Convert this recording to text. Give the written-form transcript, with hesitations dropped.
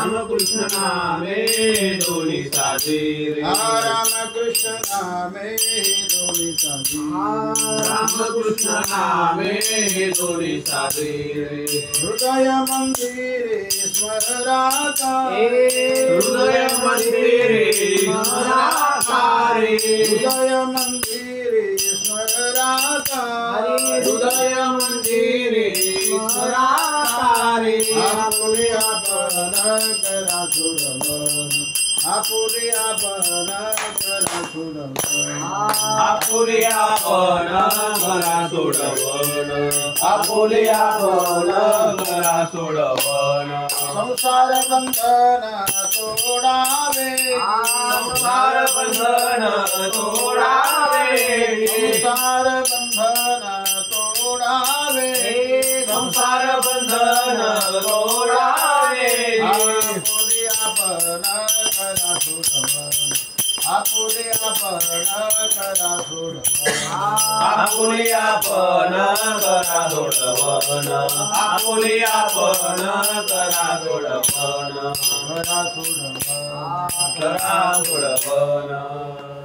राम कृष्ण नामे दोन्ही साजे रे राम कृष्ण नामे दोन्ही साजे राम कृष्ण नामे दोन्ही साजे रे हृदय मंदिरे स्मराता हृदय मंदिरे स्मराता रे हृदय मंदिरे स्मराता हृदय मंदिरे स्मराता रे आपुले आपण करा सोडवन आपुले आपण करा सोडवन आपुले आपण घरा सोडवन आपुले आपण घरा सोडवन संसार बंधन तोडावे संसार बंधन तोडावे संसार बंधन तोडावे संसार बंधन तोडावे आपुले आपण करा सोडवन आपुले आपण करा सोडवन आपुले आपण घरा सोडवन आपुले आपण घरा सोडवन करा सोडवन घरा सोडवन